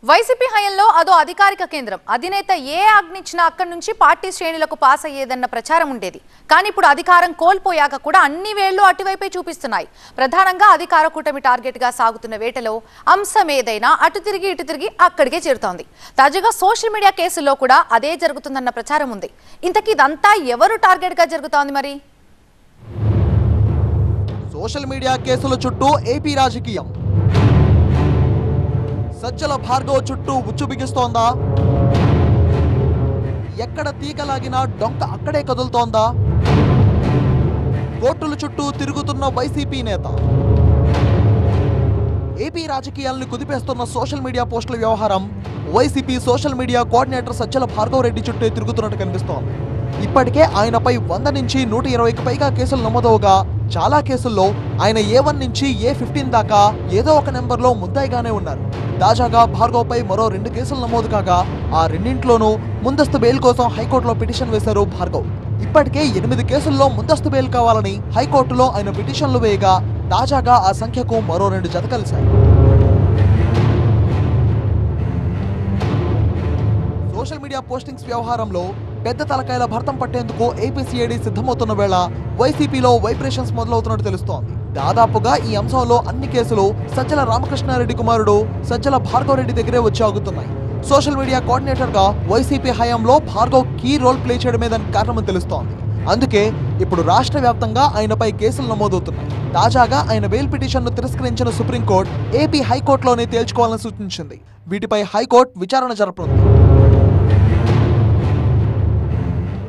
YCP హయాంలో అదో అధికారిక కేంద్రం అధినేత ఏ ఆజ్ఞించినా అక్కడి నుంచి పార్టీ శ్రేణులకు పాస్ అయ్యేదన్న ప్రచారం ఉండేది. కానీ ఇప్పుడు అధికారం కోల్పోయాక కూడా అన్ని వేళ్లు అటువైపే చూపిస్తున్నాయి. ప్రధానంగా అధికార కూటమి టార్గెట్ గా సాగుతున్న వేటలో అంశం ఏదైనా అటు తిరిగి ఇటు తిరిగి అక్కడికే చేరుతోంది. తాజాగా సోషల్ మీడియా కేసుల్లో కూడా అదే జరుగుతుందన్న ప్రచారం ఉంది. ఇంతకీ ఇదంతా ఎవరు టార్గెట్ గా జరుగుతోంది? మరి సోషల్ మీడియా కేసుల చుట్టూ ఏపీ రాజకీయం సజ్జల భార్గవ్ చుట్టూ ఉచ్చు బిగిస్తోందా? ఎక్కడ తీగలాగినా డొంక అక్కడే కదులుతోందా? కోర్టుల చుట్టూ తిరుగుతున్న వైసీపీ నేత ఏపీ రాజకీయాలను కుదిపేస్తున్న సోషల్ మీడియా పోస్టుల వ్యవహారం YCP social media coordinator Sajjala Bhargav Reddy చుట్టూ తిరుగుతున్నట్టు కనిపిస్తోంది. ఇప్పటికే ఆయనపై 100 నుంచి 120కి పైగా కేసులు నమోదవగా చాలా కేసుల్లో ఆయన A1 నుంచి A15 దాకా ఏదో ఒక నెంబర్లో ముద్దాయిగానే ఉన్నారు. తాజాగా భార్గవ్ పై మరో 2 కేసులు నమోదు కాగా ఆ రెండింటిలోనూ ముందస్తు బెయిల్ కోసం హైకోర్టులో పిటిషన్ వేశారు భార్గవ్. ఇప్పటికే 8 కేసుల్లో ముందస్తు బెయిల్ కావాలని హైకోర్టులో ఆయన పిటిషన్లు వేయగా తాజాగా ఆ సంఖ్యకు మరో 2 జత కలిశాయి. సోషల్ మీడియా పోస్టింగ్స్ వ్యవహారంలో పెద్ద తలకాయల భర్తం పట్టేందుకు ఏపీసీఐడీ సిద్ధమవుతున్న వేళ వైసీపీలో వైబ్రేషన్స్ మొదలవుతున్నట్టు తెలుస్తోంది. దాదాపుగా ఈ అంశంలో అన్ని కేసులు సజ్జల రామకృష్ణారెడ్డి కుమారుడు సజ్జల భార్గవ్ రెడ్డి దగ్గరే వచ్చి ఆగుతున్నాయి. సోషల్ మీడియా కోఆర్డినేటర్ గా వైసీపీ హయాంలో భార్గవ్ కీ రోల్ ప్లే చేయడమే దానికి కారణమని తెలుస్తోంది. అందుకే ఇప్పుడు రాష్ట్ర వ్యాప్తంగా ఆయనపై కేసులు నమోదవుతున్నాయి. తాజాగా ఆయన బెయిల్ పిటిషన్ను తిరస్కరించిన సుప్రీంకోర్టు ఏపీ హైకోర్టులోనే తేల్చుకోవాలని సూచించింది. వీటిపై హైకోర్టు విచారణ జరపనుంది.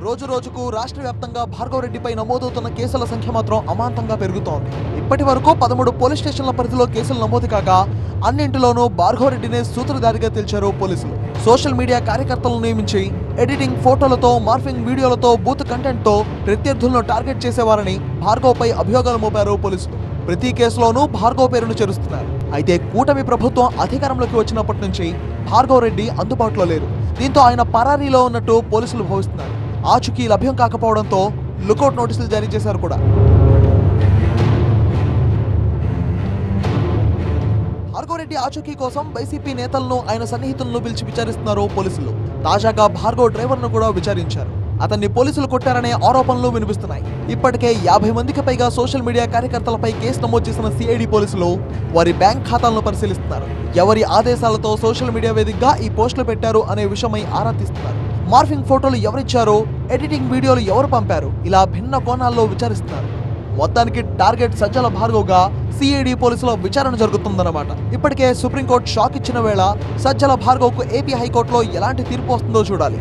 రోజు రోజుకు రాష్ట్ర వ్యాప్తంగా భార్గవ్ రెడ్డిపై నమోదవుతున్న కేసుల సంఖ్య మాత్రం అమాంతంగా పెరుగుతోంది. ఇప్పటి వరకు 13 పోలీస్ స్టేషన్ల పరిధిలో కేసులు నమోదు కాగా అన్నింటిలోనూ భార్గవ్ రెడ్డినే సూత్రధారిగా తేల్చారు పోలీసులు. సోషల్ మీడియా కార్యకర్తలను నియమించి ఎడిటింగ్ ఫోటోలతో, మార్ఫింగ్ వీడియోలతో, బూత్ కంటెంట్ తో ప్రత్యర్థులను టార్గెట్ చేసేవారని భార్గవ్ పై అభియోగాలు మోపారు పోలీసులు. ప్రతి కేసులోనూ భార్గవ్ పేరును చేరుస్తున్నారు. అయితే కూటమి ప్రభుత్వం అధికారంలోకి వచ్చినప్పటి నుంచి భార్గవ్ రెడ్డి అందుబాటులో లేరు. దీంతో ఆయన పరారీలో ఉన్నట్టు పోలీసులు భావిస్తున్నారు. ఆచూకీ లభ్యం కాకపోవడంతో లుకౌట్ నోటీసులు జారీ చేశారు కూడా. భార్గవ్ రెడ్డి ఆచూకీ కోసం వైసీపీ నేతలను, ఆయన సన్నిహితులను పిలిచి విచారిస్తున్నారు పోలీసులు. తాజాగా భార్గవ్ డ్రైవర్ను కూడా విచారించారు. అతన్ని పోలీసులు కొట్టారనే ఆరోపణలు వినిపిస్తున్నాయి. ఇప్పటికే 50 మందికి పైగా సోషల్ మీడియా కార్యకర్తలపై కేసు నమోదు చేసిన సిఐడి పోలీసులు వారి బ్యాంక్ ఖాతాలను పరిశీలిస్తున్నారు. ఎవరి ఆదేశాలతో సోషల్ మీడియా వేదికగా ఈ పోస్టులు పెట్టారు అనే విషయమై ఆరా తీస్తున్నారు. మార్ఫింగ్ ఫోటోలు ఎవరిచ్చారో, ఎడిటింగ్ వీడియోలు ఎవరు పంపారు, ఇలా భిన్న కోణాల్లో విచారిస్తున్నారు. మొత్తానికి టార్గెట్ సజ్జల భార్గవ్ గా సిఐడి పోలీసుల విచారణ జరుగుతుందన్నమాట. ఇప్పటికే సుప్రీంకోర్టు షాక్ ఇచ్చిన వేళ సజ్జల భార్గవ్ కు ఏపీ హైకోర్టులో ఎలాంటి తీర్పు వస్తుందో చూడాలి.